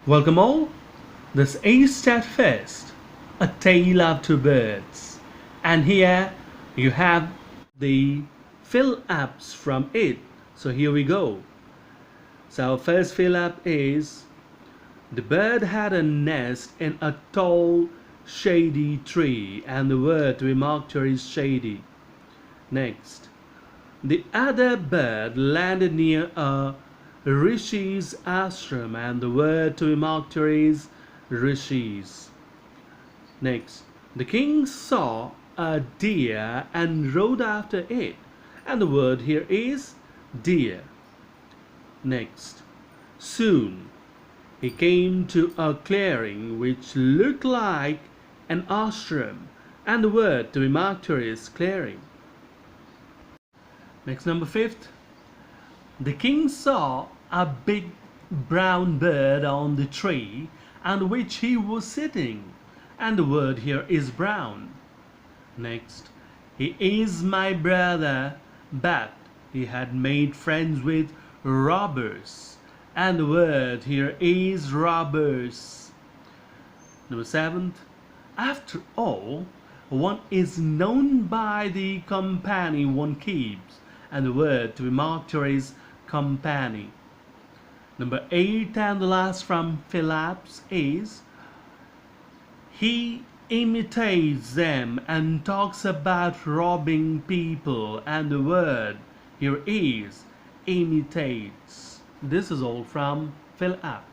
Welcome all. This is Steadfast, a tale of two birds. And here you have the fill ups from it. So here we go. So first fill up is: the bird had a nest in a tall, shady tree, and the word to be marked here is shady. Next, the other bird landed near a Rishi's ashram, and the word to be marked here is Rishis. Next, the king saw a deer and rode after it, and the word here is deer. Next, soon he came to a clearing which looked like an ashram, and the word to be marked here is clearing. Next, number 5th. The king saw a big brown bird on the tree on which he was sitting, and the word here is brown. Next, he is my brother, but he had made friends with robbers, and the word here is robbers. Number 7th, after all, one is known by the company one keeps, and the word to be marked here is company. Number 8 and the last from Phillips is: he imitates them and talks about robbing people, and the word here is imitates. This is all from Phillips.